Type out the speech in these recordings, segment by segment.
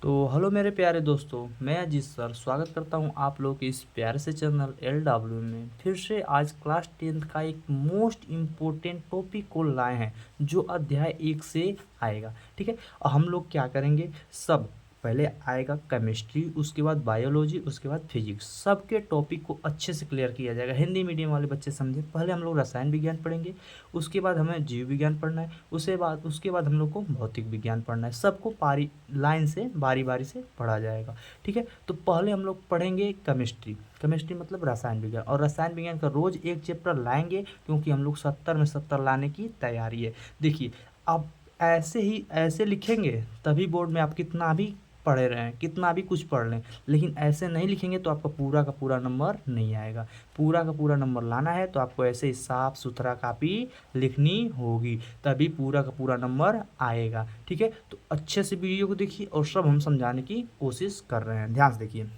तो हेलो मेरे प्यारे दोस्तों, मैं अजीत सर स्वागत करता हूं आप लोग के इस प्यारे से चैनल LW में। फिर से आज क्लास 10th का एक मोस्ट इम्पोर्टेंट टॉपिक को लाए हैं जो अध्याय 1 से आएगा। ठीक है, और हम लोग क्या करेंगे, सब पहले आएगा केमिस्ट्री, उसके बाद बायोलॉजी, उसके बाद फिजिक्स। सबके टॉपिक को अच्छे से क्लियर किया जाएगा। हिंदी मीडियम वाले बच्चे समझे, पहले हम लोग रसायन विज्ञान पढ़ेंगे, उसके बाद हमें जीव विज्ञान पढ़ना है, उसके बाद हम लोग को भौतिक विज्ञान पढ़ना है। सबको पारी लाइन से बारी बारी से पढ़ा जाएगा। ठीक है, तो पहले हम लोग पढ़ेंगे केमिस्ट्री। केमिस्ट्री मतलब रसायन विज्ञान, और रसायन विज्ञान का रोज एक चैप्टर लाएंगे क्योंकि हम लोग 70 में 70 लाने की तैयारी है। देखिए, अब ऐसे ही ऐसे लिखेंगे तभी बोर्ड में आप कितना भी पढ़े रहें, कितना भी कुछ पढ़ लें, लेकिन ऐसे नहीं लिखेंगे तो आपका पूरा का पूरा नंबर नहीं आएगा। पूरा का पूरा नंबर लाना है तो आपको ऐसे ही साफ सुथरा कापी लिखनी होगी, तभी पूरा का पूरा नंबर आएगा। ठीक है, तो अच्छे से वीडियो को देखिए और सब हम समझाने की कोशिश कर रहे हैं, ध्यान से देखिए।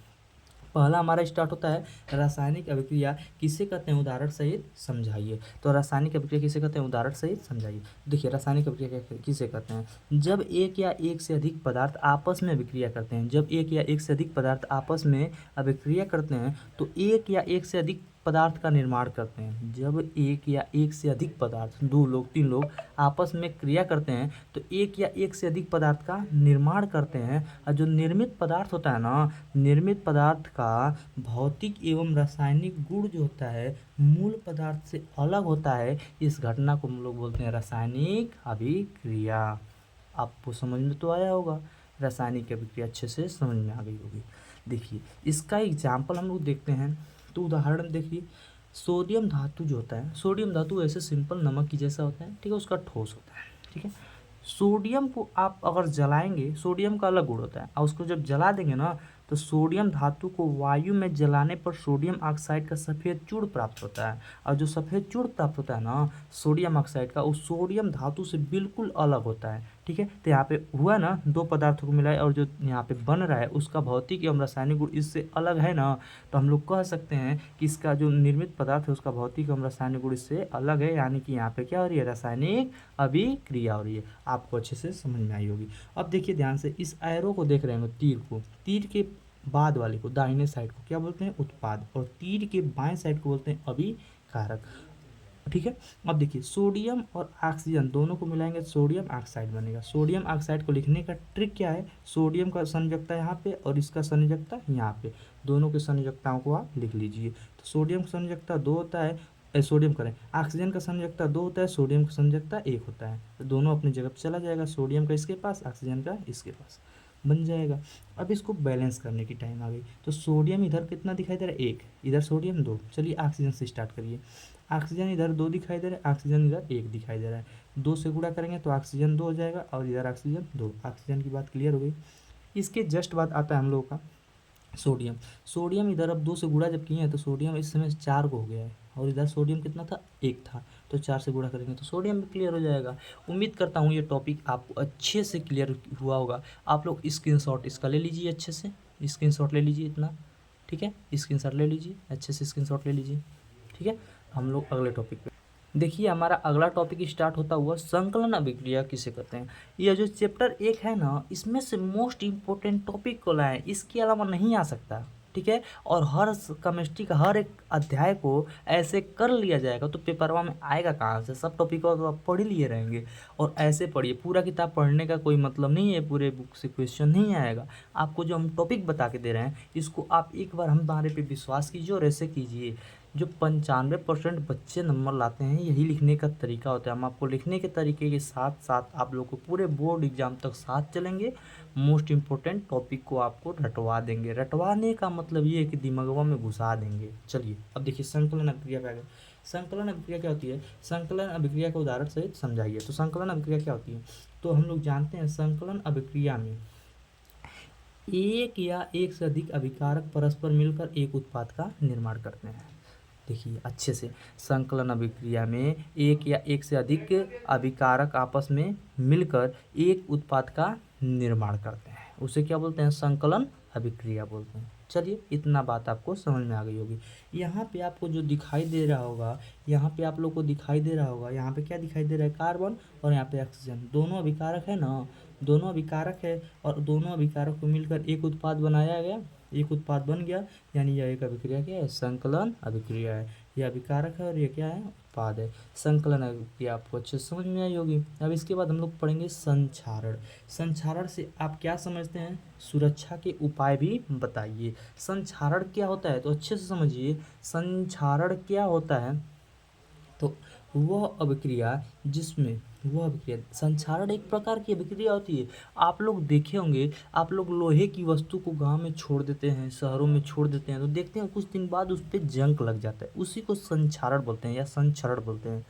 पहला हमारा स्टार्ट होता है रासायनिक अभिक्रिया किसे कहते हैं, उदाहरण सहित समझाइए। तो रासायनिक अभिक्रिया किसे कहते हैं, उदाहरण सहित समझाइए। देखिए, रासायनिक अभिक्रिया किसे कहते हैं, जब एक या एक से अधिक पदार्थ आपस में अभिक्रिया करते हैं। जब एक या एक से अधिक पदार्थ आपस में अभिक्रिया करते हैं तो एक या एक से अधिक पदार्थ का निर्माण करते हैं। जब एक या एक से अधिक पदार्थ, 2 लोग 3 लोग आपस में क्रिया करते हैं तो एक या एक से अधिक पदार्थ का निर्माण करते हैं। और जो निर्मित पदार्थ होता है ना, निर्मित पदार्थ का भौतिक एवं रासायनिक गुण जो होता है मूल पदार्थ से अलग होता है। इस घटना को हम लोग बोलते हैं रासायनिक अभिक्रिया। आपको समझ में तो आया होगा, रासायनिक अभिक्रिया अच्छे से समझ में आ गई होगी। देखिए, इसका एग्जाम्पल हम लोग देखते हैं, तो उदाहरण देखिए, सोडियम धातु जो होता है, सोडियम धातु ऐसे सिंपल नमक की जैसा होता है। ठीक है, उसका ठोस होता है। ठीक है, सोडियम को आप अगर जलाएंगे, सोडियम का अलग गुण होता है, और उसको जब जला देंगे ना तो सोडियम धातु को वायु में जलाने पर सोडियम ऑक्साइड का सफ़ेद चूर्ण प्राप्त होता है। और जो सफ़ेद चूर्ण प्राप्त होता है ना सोडियम ऑक्साइड का, वो सोडियम धातु से बिल्कुल अलग होता है। ठीक है, तो यहाँ पे हुआ ना, 2 पदार्थों को मिलाए और जो यहाँ पे बन रहा है उसका भौतिक एवं रासायनिक गुण इससे अलग है ना, तो हम लोग कह सकते हैं कि इसका जो निर्मित पदार्थ है उसका भौतिक एवं रासायनिक गुण इससे अलग है। यानी कि यहाँ पे क्या हो रही है, रासायनिक अभिक्रिया हो रही है। आपको अच्छे से समझ में आई होगी। अब देखिए ध्यान से, इस एरो को देख रहे हैं, तीर को, तीर के बाद वाले को, दाहिने साइड को क्या बोलते हैं, उत्पाद, और तीर के बाएं साइड को बोलते हैं अभिकारक। ठीक है, अब देखिए, सोडियम और ऑक्सीजन दोनों को मिलाएंगे तो सोडियम ऑक्साइड बनेगा। सोडियम ऑक्साइड को लिखने का ट्रिक क्या है, सोडियम का संयोजकता यहाँ पे और इसका संयोजकता यहाँ पे, दोनों के संयोजकताओं को आप लिख लीजिए। तो सोडियम का संयोजकता 2 होता है, सोडियम करें, ऑक्सीजन का संयोजकता 2 होता है, सोडियम का संयोजकता 1 होता है। तो दोनों अपनी जगह पर चला जाएगा, सोडियम का इसके पास, ऑक्सीजन का इसके पास, बन जाएगा। अब इसको बैलेंस करने की टाइम आ गई, तो सोडियम इधर कितना दिखाई दे रहा है, 1, इधर सोडियम 2। चलिए ऑक्सीजन से स्टार्ट करिए। ऑक्सीजन इधर 2 दिखाई दे रहा है, ऑक्सीजन इधर 1 दिखाई दे रहा है। 2 से गुणा करेंगे तो ऑक्सीजन 2 हो जाएगा, और इधर ऑक्सीजन 2। ऑक्सीजन की बात क्लियर हो गई। इसके जस्ट बाद आता है हम लोगों का सोडियम। सोडियम इधर अब 2 से गुणा जब किए हैं तो सोडियम इस समय 4 को हो गया है, और इधर सोडियम कितना था, 1 था, तो 4 से गुणा करेंगे तो सोडियम भी क्लियर हो जाएगा। उम्मीद करता हूँ ये टॉपिक आपको अच्छे से क्लियर हुआ होगा। आप लोग स्क्रीनशॉट इसका ले लीजिए, अच्छे से स्क्रीनशॉट ले लीजिए इतना। ठीक है, स्क्रीनशॉट ले लीजिए, अच्छे से स्क्रीनशॉट ले लीजिए। ठीक है, हम लोग अगले टॉपिक पे देखिए। हमारा अगला टॉपिक स्टार्ट होता हुआ संकलन अभिक्रिया किसे कहते हैं। यह जो चैप्टर 1 है ना, इसमें से मोस्ट इम्पोर्टेंट टॉपिक को लाए, इसके अलावा नहीं आ सकता। ठीक है, और हर केमिस्ट्री का हर एक अध्याय को ऐसे कर लिया जाएगा तो पेपरवा में आएगा कहाँ से, सब टॉपिक को तो आप पढ़ ही लिए रहेंगे। और ऐसे पढ़िए, पूरा किताब पढ़ने का कोई मतलब नहीं है, पूरे बुक से क्वेश्चन नहीं आएगा। आपको जो हम टॉपिक बता के दे रहे हैं इसको आप एक बार हमारे पे विश्वास कीजिए और ऐसे कीजिए। जो 95% बच्चे नंबर लाते हैं यही लिखने का तरीका होता है। हम आपको लिखने के तरीके के साथ साथ आप लोग को पूरे बोर्ड एग्जाम तक साथ चलेंगे। मोस्ट इम्पोर्टेंट टॉपिक को आपको रटवा देंगे। रटवाने का मतलब ये है कि दिमागवा में घुसा देंगे। चलिए अब देखिए, संकलन अभिक्रिया पे आ गए। संकलन अभिक्रिया क्या होती है, संकलन अभिक्रिया का उदाहरण सहित समझाइए। तो संकलन अभिक्रिया क्या होती है, तो हम लोग जानते हैं संकलन अभिक्रिया में एक या एक से अधिक अभिकारक परस्पर मिलकर एक उत्पाद का निर्माण करते हैं। देखिए अच्छे से, संकलन अभिक्रिया में एक या एक से अधिक अभिकारक आपस में मिलकर एक उत्पाद का निर्माण करते हैं, उसे क्या बोलते हैं, संकलन अभिक्रिया बोलते हैं। चलिए इतना बात आपको समझ में आ गई होगी। यहाँ पे आपको जो दिखाई दे रहा होगा, यहाँ पे आप लोग को दिखाई दे रहा होगा, यहाँ पे क्या दिखाई दे रहा है, कार्बन, और यहाँ पे ऑक्सीजन, दोनों अभिकारक है ना। दोनों अभिकारक है और दोनों अभिकारक को मिलकर एक उत्पाद बनाया गया, एक उत्पाद बन गया, यानी यह एक अभिक्रिया क्या है, संकलन अभिक्रिया है। यह अभिकारक है और ये क्या है, उत्पाद है। संकलन अभिक्रिया आपको अच्छे से समझ में आई होगी। अब इसके बाद हम लोग पढ़ेंगे संक्षारण। संक्षारण से आप क्या समझते हैं, सुरक्षा के उपाय भी बताइए। संक्षारण क्या होता है तो अच्छे से समझिए। संक्षारण क्या होता है तो वह अभिक्रिया जिसमें, वह अभिक्रिया, संक्षारण एक प्रकार की अभिक्रिया होती है। आप लोग देखे होंगे, आप लोग लोहे की वस्तु को गांव में छोड़ देते हैं, शहरों में छोड़ देते हैं, तो देखते हैं कुछ दिन बाद उस पर जंग लग जाता है, उसी को संक्षारण बोलते हैं या संक्षरण बोलते हैं।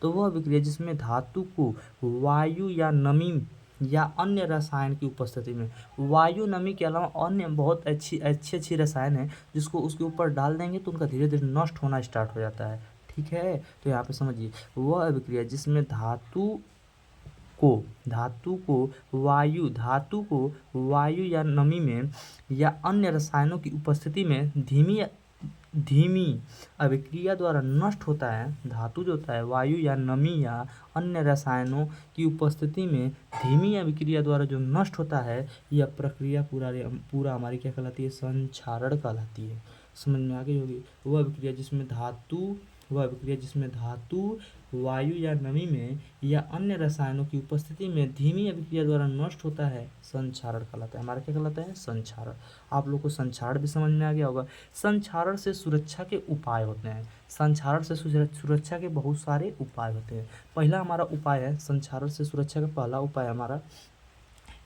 तो वह अभिक्रिया जिसमें धातु को वायु या नमी या अन्य रसायन की उपस्थिति में, वायु नमी के अलावा अन्य बहुत अच्छी रसायन है जिसको उसके ऊपर डाल देंगे तो उनका धीरे धीरे नष्ट होना स्टार्ट हो जाता है। ठीक है, तो यहाँ पे समझिए, वह अभिक्रिया जिसमें धातु को वायु या नमी में या अन्य रसायनों की उपस्थिति में धीमी अभिक्रिया द्वारा नष्ट होता है। धातु जो होता है वायु या नमी या अन्य रसायनों की उपस्थिति में धीमी अभिक्रिया द्वारा जो नष्ट होता है, यह प्रक्रिया पूरा हमारी क्या कहलाती है, संक्षारण कहलाती है। समझ में आ गई होगी। वह अभिक्रिया जिसमें धातु वायु या नमी में या अन्य रसायनों की उपस्थिति में धीमी अभिक्रिया द्वारा नष्ट होता है, संक्षारण कहलाता है। हमारा क्या कहलाता है, संक्षारण। आप लोग को संक्षारण भी समझ में आ गया होगा। संक्षारण से सुरक्षा के उपाय होते हैं। संक्षारण से सुरक्षा के बहुत सारे उपाय होते हैं। पहला हमारा उपाय है, संक्षारण से सुरक्षा का पहला उपाय हमारा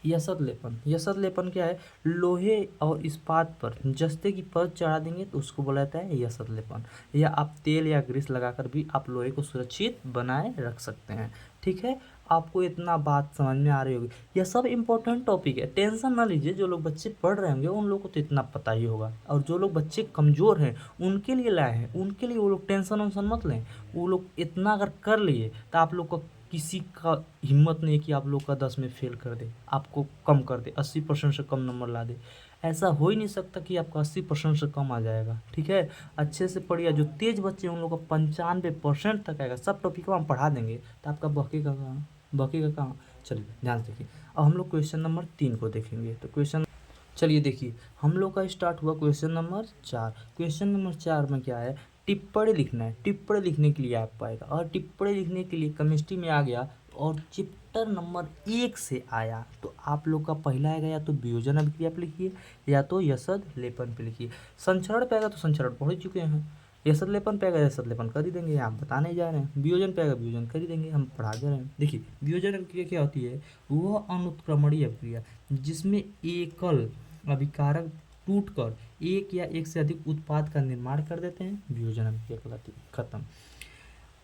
यसद लेपन। यसद लेपन क्या है, लोहे और इस्पात पर जस्ते की परत चढ़ा देंगे तो उसको बोला जाता है यसद लेपन। या आप तेल या ग्रीस लगाकर भी आप लोहे को सुरक्षित बनाए रख सकते हैं। ठीक है, आपको इतना बात समझ में आ रही होगी। यह सब इंपॉर्टेंट टॉपिक है, टेंशन ना लीजिए। जो लोग बच्चे पढ़ रहे होंगे उन लोगों को तो इतना पता ही होगा, और जो लोग बच्चे कमज़ोर हैं उनके लिए लाए हैं, उनके लिए वो लोग टेंशन वेंशन मत लें। वो लोग इतना अगर कर लिए तो आप लोग को किसी का हिम्मत नहीं कि आप लोग का 10 में फेल कर दे, आपको कम कर दे, 80% से कम नंबर ला दे। ऐसा हो ही नहीं सकता कि आपका 80% से कम आ जाएगा। ठीक है, अच्छे से पढ़िए। जो तेज बच्चे हैं उन लोग का 95% तक आएगा। सब टॉपिक हम पढ़ा देंगे तो आपका बकेगा कहाँ। चलिए ध्यान से देखिए। अब हम लोग क्वेश्चन नंबर 3 को देखेंगे। तो क्वेश्चन, चलिए देखिए, हम लोग का स्टार्ट हुआ क्वेश्चन नंबर 4। क्वेश्चन नंबर 4 में क्या है, टिप्पणी लिखना है। टिप्पणी लिखने के लिए आप पाएगा, और टिप्पणी लिखने के लिए केमिस्ट्री में आ गया और चैप्टर नंबर 1 से आया तो आप लोग का पहला आएगा या तो वियोजन अभिक्रिया पे लिखिए या तो यसद लेपन पे लिखिए। संचरण पे आएगा तो संचरण पढ़ ही चुके हैं। यसद लेपन पे आएगा, यसद लेपन कर ही देंगे, आप बताने जा रहे हैं। वियोजन पे आएगा, वियोजन कर ही देंगे, हम पढ़ा दे रहे हैं। देखिए, वियोजन अभिक्रिया क्या होती है, वह अनुत्क्रमणीय अभिक्रिया जिसमें एकल अभिकारक टूटकर एक या एक से अधिक उत्पाद का निर्माण कर देते हैं, वियोजन अभिक्रिया कहलाती है। खत्म।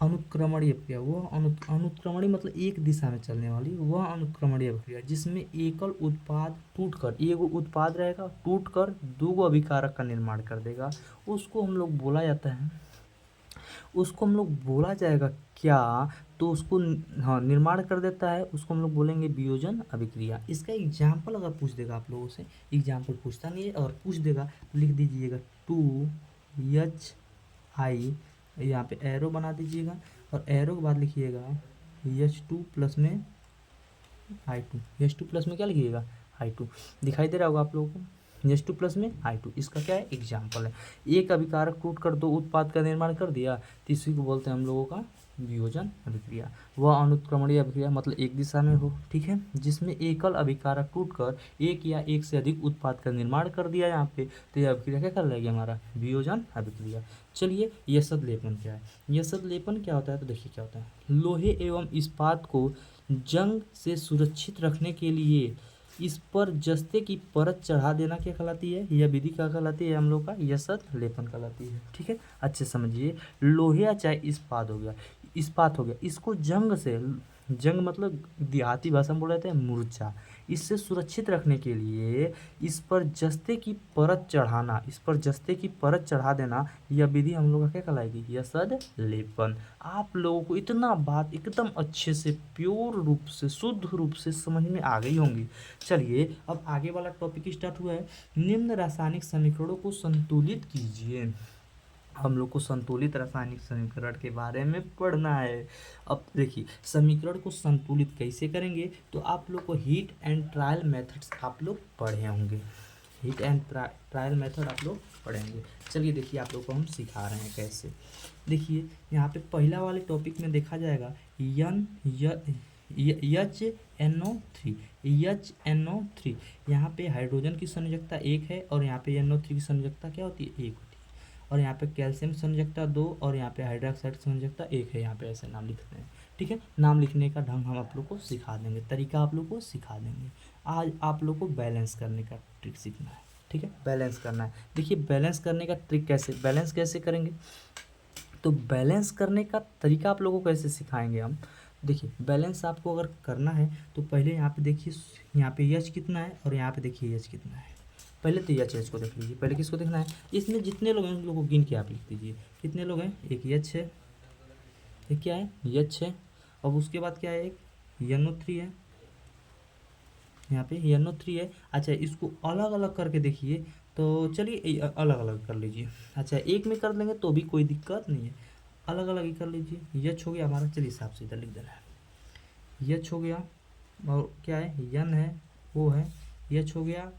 अनुत्क्रमणीय अभिक्रिया, वह अनुत्क्रमणीय मतलब एक दिशा में चलने वाली, वह अनुत्क्रमणीय अभिक्रिया जिसमें एकल उत्पाद टूटकर, एगो उत्पाद रहेगा टूटकर दो अभिकारक का निर्माण कर देगा, उसको हम लोग बोला जाएगा क्या, तो उसको हाँ निर्माण कर देता है, उसको हम लोग बोलेंगे वियोजन अभिक्रिया। इसका एग्जाम्पल अगर पूछ देगा आप लोगों से, एग्जाम्पल पूछता नहीं है, अगर पूछ देगा तो लिख दीजिएगा 2HI, यहाँ पे एरो बना दीजिएगा और एरो के बाद लिखिएगा H2 प्लस में I2। H2 प्लस में क्या लिखिएगा, I2। दिखाई दे रहा होगा आप लोगों को, H2 प्लस में I2। इसका क्या है, एग्जाम्पल है। एक अभिकारक टूटकर दो उत्पाद का निर्माण कर दिया, तीसरी को बोलते हैं हम लोगों का वियोजन अभिक्रिया। वह अनुत्क्रमणीय अभिक्रिया मतलब एक दिशा में हो, ठीक है, जिसमें एकल अभिकारक टूटकर एक या एक से अधिक उत्पाद का निर्माण कर दिया यहाँ पे, तो यह अभिक्रिया क्या कर लेगी, हमारा वियोजन अभिक्रिया। चलिए, यसद लेपन क्या है। यसद लेपन क्या होता है तो देखिए क्या होता है, लोहे एवं इस्पात को जंग से सुरक्षित रखने के लिए इस पर जस्ते की परत चढ़ा देना क्या कहलाती है, यह विधि क्या कहलाती है, हम लोग का यसद लेपन कहलाती है। ठीक है, अच्छे समझिए। लोहे या चाहे इस्पात हो गया, इसको जंग मतलब देहाती भाषा में बोल रहे थे मूर्छा, इससे सुरक्षित रखने के लिए इस पर जस्ते की परत चढ़ा देना, यह विधि हम लोग का क्या कहलाएगी, यसद लेपन। आप लोगों को इतना बात एकदम अच्छे से प्योर रूप से शुद्ध रूप से समझ में आ गई होंगी। चलिए, अब आगे वाला टॉपिक स्टार्ट हुआ है, निम्न रासायनिक समीकरणों को संतुलित कीजिए। हम लोग को संतुलित रासायनिक समीकरण के बारे में पढ़ना है। अब देखिए समीकरण को संतुलित कैसे करेंगे, तो आप लोग को हीट एंड ट्रायल मेथड्स आप लोग पढ़े होंगे। हीट एंड ट्रायल मेथड आप लोग पढ़ेंगे। चलिए देखिए आप लोग को हम सिखा रहे हैं कैसे। देखिए यहाँ पे पहला वाले टॉपिक में देखा जाएगा HNO3। HNO3 यहाँ पे हाइड्रोजन की संयोजकता 1 है और यहाँ पे NO3 की संयोजकता क्या होती है, 1 होती है। और यहाँ पे कैल्शियम संयोजकता 2 और यहाँ पे हाइड्रोक्साइड संयोजकता 1 है। यहाँ पे ऐसे नाम लिखते हैं, ठीक है। नाम लिखने का ढंग हम आप लोग को सिखा देंगे, तरीका आप लोग को सिखा देंगे। आज आप लोग को बैलेंस करने का ट्रिक सीखना है, ठीक है। बैलेंस करना है। देखिए बैलेंस करने का ट्रिक कैसे, बैलेंस कैसे करेंगे, तो बैलेंस करने का तरीका आप लोगों को कैसे सिखाएंगे हम। देखिए बैलेंस आपको अगर करना है तो पहले यहाँ पे देखिए, यहाँ पे एच कितना है और यहाँ पे देखिए एच कितना है। पहले तो एच को देख लीजिए। पहले किसको देखना है, इसमें जितने लोग हैं उन लोगों को गिन के आप लिख दीजिए। कितने लोग हैं, एक एच है, एक क्या है, एच है। अब उसके बाद क्या है, एक NO3 है, यहाँ पे NO3 है। अच्छा इसको अलग अलग करके देखिए, तो चलिए अलग अलग कर लीजिए। अच्छा एक में कर लेंगे तो भी कोई दिक्कत नहीं है, अलग अलग ही कर लीजिए। एच हो गया हमारा, चलिए हिसाब से इधर लिख देना है। एच हो गया और क्या है, एन है, ओ है। एच हो गया,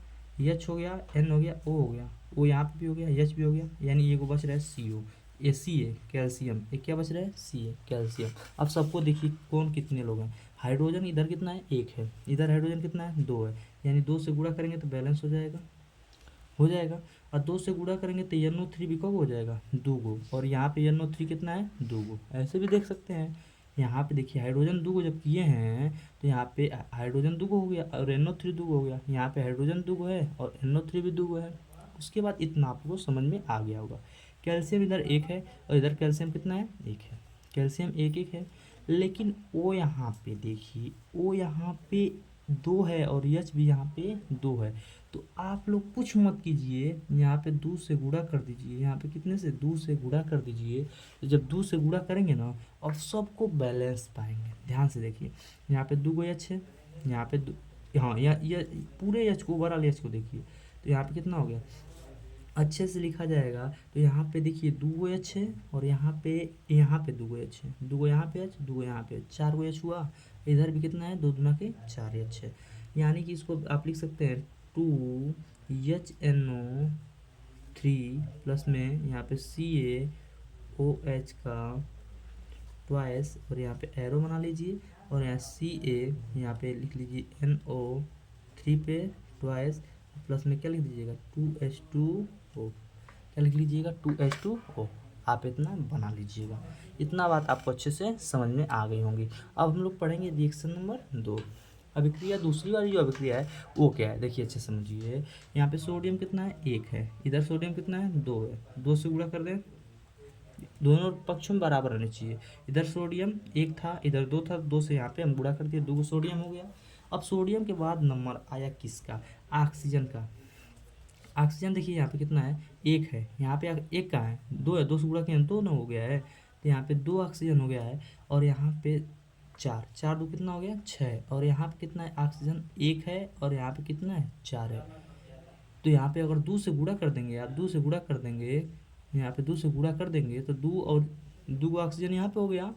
एच हो गया, एन हो गया, ओ हो गया, ओ यहाँ पे भी हो गया, एच भी हो गया। यानी ये को बच रहा है CO, ए सी है कैल्शियम। एक क्या बच रहा है, सी है कैल्शियम। अब सबको देखिए कौन कितने लोग हैं। हाइड्रोजन इधर कितना है, 1 है। इधर हाइड्रोजन कितना है, 2 है। यानी 2 से गुणा करेंगे तो बैलेंस हो जाएगा, हो जाएगा। और 2 से गुणा करेंगे तो NO3 भी कब हो जाएगा, 2 गो। और यहाँ पे NO3 कितना है, 2 गो। ऐसे भी देख सकते हैं। यहाँ पे देखिए हाइड्रोजन 2 गो जब किए हैं तो यहाँ पे हाइड्रोजन 2 गो हो गया और NO3 2 गो हो गया। यहाँ पे हाइड्रोजन 2 गो है और NO3 भी 2 गो है। उसके बाद इतना आपको समझ में आ गया होगा। कैल्शियम इधर 1 है और इधर कैल्शियम कितना है, 1 है। कैल्शियम 1 है, लेकिन ओ यहाँ पे देखिए, ओ यहाँ पे 2 है और एच भी यहाँ पे 2 है। तो आप लोग कुछ मत कीजिए, यहाँ पे 2 से गुणा कर दीजिए। यहाँ पे कितने से, 2 से गुणा कर दीजिए। तो जब 2 से गुणा करेंगे ना और सबको बैलेंस पाएंगे। ध्यान से देखिए, यहाँ पे 2 गो एच है, यहाँ पे हाँ ये पूरे एच को, ओवरऑल एच को देखिए। तो यहाँ पे कितना हो गया, अच्छे से लिखा जाएगा। तो यहाँ पे देखिए 2 गो एच है और यहाँ पे 2 गो एच है, 2 गो यहाँ पे एच, 2 गो यहाँ पे एच, 4 गो एच हुआ। इधर भी कितना है, 2 दूना के 4 एच है। यानी कि इसको आप लिख सकते हैं 2HNO3 प्लस में यहाँ पे CaOH का ट्वाइस और यहाँ पे एरो बना लीजिए। और यहाँ Ca यहाँ पे लिख लीजिए NO3 पे ट्वाइस, प्लस में क्या लिख दीजिएगा, 2H2O। क्या लिख लीजिएगा, 2H2O। आप इतना बना लीजिएगा। इतना बात आपको अच्छे से समझ में आ गई होंगी। अब हम लोग पढ़ेंगे रिएक्शन नंबर 2। अभिक्रिया दूसरी वाली जो अभिक्रिया है वो क्या है, देखिए अच्छे समझिए। यहाँ पे सोडियम कितना है, 1 है। इधर सोडियम कितना है, 2 है। 2 से गुणा कर दें, दोनों पक्षों में बराबर रहने चाहिए। इधर सोडियम 1 था, इधर 2 था, 2 से यहाँ पे हम गुणा कर दिए, 2 सोडियम हो गया। अब सोडियम के बाद नंबर आया किसका, ऑक्सीजन का। ऑक्सीजन देखिए यहाँ पे कितना है, 1 है। यहाँ पे 1 कहाँ है, 2 है। 2 से गुणा किया 2 ना हो गया है, तो यहाँ पे 2 ऑक्सीजन हो गया है। और यहाँ पे 4, 4 2 कितना हो गया, 6। और यहाँ पे कितना है, ऑक्सीजन 1 है और यहाँ पे कितना है, 4 है। तो यहाँ पे अगर 2 से गुणा कर देंगे, आप 2 से गुणा कर देंगे, यहाँ पे 2 से गुणा कर देंगे तो 2 और 2 गो ऑक्सीजन यहाँ पे हो गया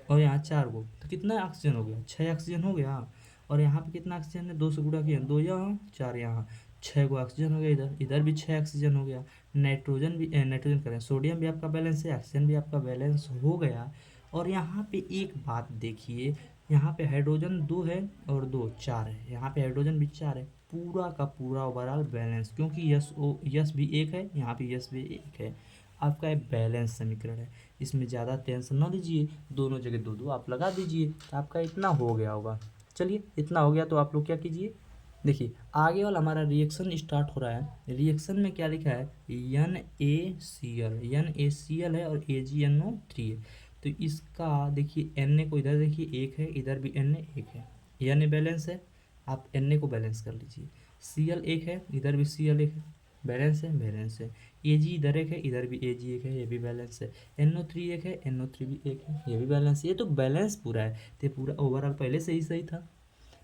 और यहाँ 4 गो, तो कितना ऑक्सीजन हो गया, 6 ऑक्सीजन हो गया। और यहाँ पे कितना ऑक्सीजन है, 2 से गुणा किया, 2 यहाँ 4 यहाँ, 6 गो ऑक्सीजन हो गया। इधर इधर भी 6 ऑक्सीजन हो गया। नाइट्रोजन भी नाइट्रोजन करें, सोडियम भी आपका बैलेंस है, ऑक्सीजन भी आपका बैलेंस हो गया। और यहाँ पे एक बात देखिए, यहाँ पे हाइड्रोजन 2 है और 2 4 है, यहाँ पे हाइड्रोजन भी 4 है। पूरा का पूरा ओवरऑल बैलेंस, क्योंकि यस भी 1 है, यहाँ पे यस भी 1 है। आपका एक बैलेंस समीकरण है। इसमें ज़्यादा टेंशन ना लीजिए, दोनों जगह 2 2 आप लगा दीजिए, तो आपका इतना हो गया होगा। चलिए इतना हो गया तो आप लोग क्या कीजिए, देखिए आगे वाला हमारा रिएक्शन स्टार्ट हो रहा है। रिएक्शन में क्या लिखा है, NaCl है और AgNO3 है। तो इसका देखिए Na को इधर देखिए 1 है, इधर भी Na 1 है। Na बैलेंस है, आप Na को बैलेंस कर लीजिए। Cl 1 है, इधर भी Cl 1 है, बैलेंस है, बैलेंस है। Ag इधर 1 है, इधर भी Ag 1 है, ये भी बैलेंस है। NO3 1 है, NO3 भी 1 है, ये भी बैलेंस है। ये तो बैलेंस पूरा है, तो पूरा ओवरऑल पहले से ही सही था,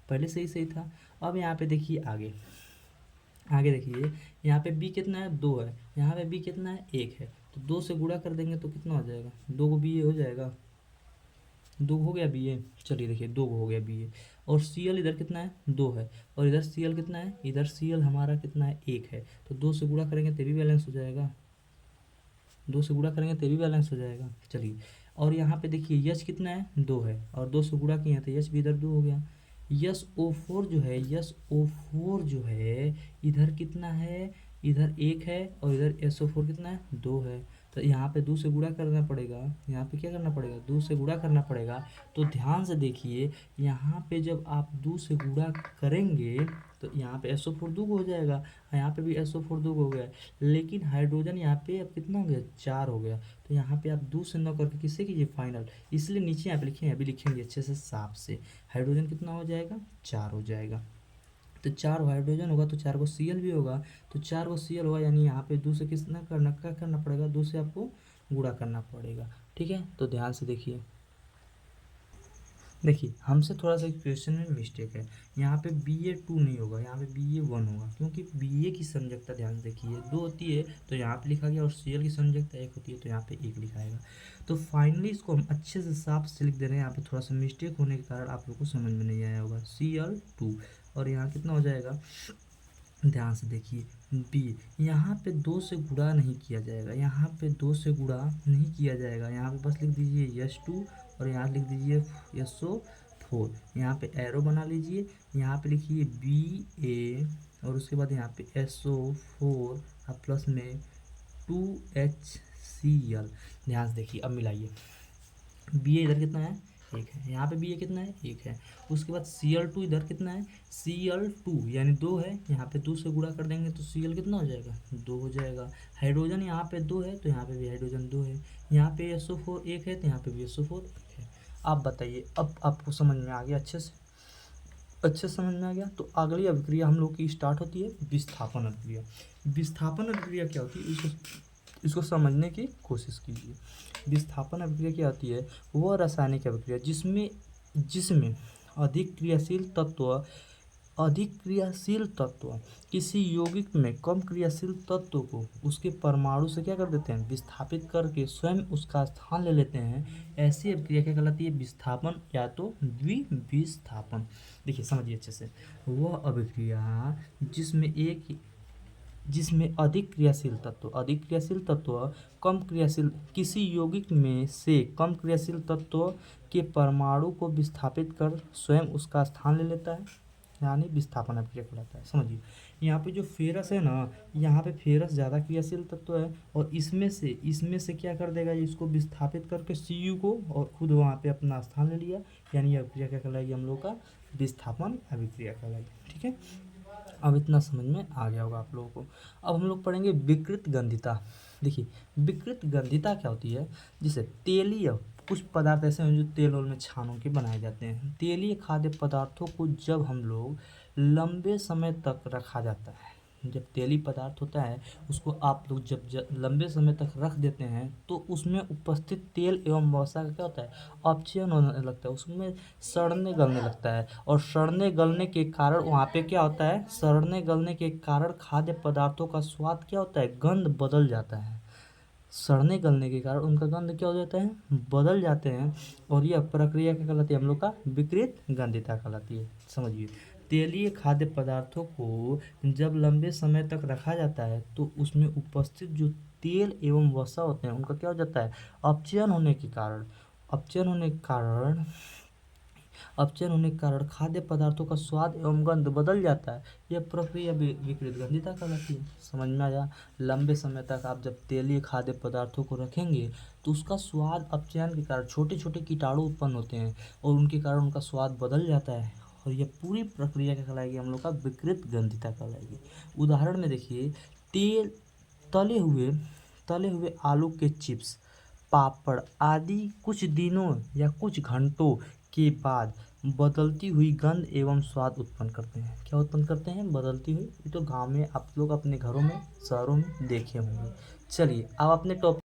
पहले से ही सही था। अब यहाँ पे देखिए आगे, आगे देखिए यहाँ पे बी कितना है, 2 है, यहाँ पे बी कितना है, 1 है। तो 2 से गुणा कर देंगे तो कितना हो जाएगा, 2 को BA हो जाएगा, 2 हो गया BA। चलिए देखिए 2 हो गया BA। और CL इधर कितना है, 2 है, और इधर CL कितना है, इधर CL हमारा कितना है, 1 है। तो 2 से गुणा करेंगे तो भी बैलेंस हो जाएगा, 2 से गुणा करेंगे तो भी बैलेंस हो जाएगा। चलिए, और यहाँ पे देखिए यश कितना है, 2 है, और 2 से गुणा किए हैं तो यश भी इधर 2 हो गया। SO4 जो है, SO4 जो है इधर कितना है, इधर 1 है, और इधर SO4 कितना है, 2 है। तो यहाँ पे 2 से गुणा करना पड़ेगा, यहाँ पे क्या करना पड़ेगा, 2 से गुणा करना पड़ेगा। तो ध्यान से देखिए, यहाँ पे जब आप 2 से गुणा करेंगे तो यहाँ पे SO4 2 हो जाएगा, यहाँ पे भी SO4 2 हो गया। लेकिन हाइड्रोजन यहाँ पे अब कितना हो गया, 4 हो गया। तो यहाँ पे आप 2 से 9 करके किससे कीजिए, फाइनल। इसलिए नीचे यहाँ पे लिखेंगे, अभी लिखेंगे अच्छे से साफ से। हाइड्रोजन कितना हो जाएगा, 4 हो जाएगा। तो 4 हाइड्रोजन होगा तो 4 को CL भी होगा, तो 4 को CL होगा, यानी यहाँ पे 2 से कितना करना, क्या करना पड़ेगा, 2 से आपको गुणा करना पड़ेगा। ठीक है, तो ध्यान से देखिए, देखिए हमसे थोड़ा सा क्वेश्चन में मिस्टेक है। यहाँ पे BA2 नहीं होगा, यहाँ पे BA1 होगा, क्योंकि BA की संयोजकता ध्यान से देखिए 2 होती है तो यहाँ पे लिखा गया, और CL की संयोजकता 1 होती है तो यहाँ पे 1 लिखाएगा। तो फाइनली इसको हम अच्छे से साफ से लिख दे रहे हैं। यहाँ पे थोड़ा सा मिस्टेक होने के कारण आप लोग को समझ में नहीं आया होगा। CL2, और यहाँ कितना हो जाएगा, ध्यान से देखिए, बी, यहाँ पे 2 से गुणा नहीं किया जाएगा, यहाँ पे 2 से गुणा नहीं किया जाएगा। यहाँ पे बस लिख दीजिए S2, और यहाँ लिख दीजिए SO4। यहाँ पे एरो बना लीजिए, यहाँ पे लिखिए BA, और उसके बाद यहाँ पे SO4 और प्लस में 2HCl। ध्यान से देखिए, अब मिलाइए, BA इधर कितना है, 1 है, यहाँ पे BA कितना है, 1 है। उसके बाद CL2 इधर कितना है, CL2 यानी 2 है, यहाँ पे 2 से गुणा कर देंगे तो CL कितना हो जाएगा, 2 हो जाएगा। हाइड्रोजन यहाँ पे 2 है तो यहाँ पे भी हाइड्रोजन 2 है। यहाँ पे SO4 1 है तो यहाँ पे भी SO4 1 है। आप बताइए, अब आपको समझ में आ गया, अच्छे से समझ में आ गया। तो अगली अभिक्रिया हम लोग की स्टार्ट होती है विस्थापन अभिक्रिया। विस्थापन अभिक्रिया क्या होती है, इसको समझने की कोशिश कीजिए। विस्थापन अभिक्रिया क्या होती है, वह रासायनिक अभिक्रिया जिसमें जिसमें अधिक क्रियाशील तत्व किसी यौगिक में कम क्रियाशील तत्व को उसके परमाणु से क्या कर देते हैं, विस्थापित करके स्वयं उसका स्थान ले लेते हैं। ऐसी अभिक्रिया क्या कहलाती है, विस्थापन या तो द्विविस्थापन। देखिए समझिए अच्छे से, वह अभिक्रिया जिसमें अधिक क्रियाशील तत्व कम क्रियाशील किसी यौगिक में से कम क्रियाशील तत्व के परमाणु को विस्थापित कर स्वयं उसका स्थान ले लेता है, यानी विस्थापन अभिक्रिया कहलाता है। समझिए, यहाँ पे जो फेरस है ना, यहाँ पे फेरस ज़्यादा क्रियाशील तत्व है, और इसमें से क्या कर देगा, इसको विस्थापित करके Cu को, और खुद वहाँ पे अपना स्थान ले लिया, यानी यह अभिक्रिया क्या कहलाएगी, हम लोग का विस्थापन अभिक्रिया कहलाएगी। ठीक है, अब इतना समझ में आ गया होगा आप लोगों को। अब हम लोग पढ़ेंगे विकृत गंधिता। देखिए, विकृत गंधिता क्या होती है, जिसे तेलीय कुछ पदार्थ ऐसे हैं जो तेल और में छानों के बनाए जाते हैं। तेलीय खाद्य पदार्थों को जब हम लोग लंबे समय तक रखा जाता है, जब तेली पदार्थ होता है उसको आप लोग जब लंबे समय तक रख देते हैं तो उसमें उपस्थित तेल एवं वसा का क्या होता है, अपचयन होने लगता है, उसमें सड़ने गलने लगता है। और सड़ने गलने के कारण वहाँ पे क्या होता है, सड़ने गलने के कारण खाद्य पदार्थों का स्वाद क्या होता है, गंध बदल जाता है। सड़ने गलने के कारण उनका गंध क्या हो जाता है, बदल जाते हैं। और यह प्रक्रिया क्या कहलाती है, हम लोग का विकृत गंधिता कहलाती है। समझिए, तेलीय खाद्य पदार्थों को जब लंबे समय तक रखा जाता है तो उसमें उपस्थित जो तेल एवं वसा होते हैं उनका क्या हो जाता है, अपचयन होने के कारण खाद्य पदार्थों का स्वाद एवं गंध बदल जाता है। यह प्रक्रिया विकृत गंधिता कहलाती है। समझ में आया, लंबे समय तक आप जब तेलीय खाद्य पदार्थों को रखेंगे तो उसका स्वाद अपचयन के कारण छोटे छोटे कीटाणु उत्पन्न होते हैं और उनके कारण उनका स्वाद बदल जाता है, और यह पूरी प्रक्रिया क्या कहलाएगी, हम लोग का विकृत गंधिता कहलाएगी। उदाहरण में देखिए, तेल तले हुए आलू के चिप्स, पापड़ आदि कुछ दिनों या कुछ घंटों के बाद बदलती हुई गंध एवं स्वाद उत्पन्न करते हैं। क्या उत्पन्न करते हैं, बदलती हुई। ये तो गांव में आप लोग अपने घरों में, शहरों में देखे होंगे। चलिए अब अपने टॉपिक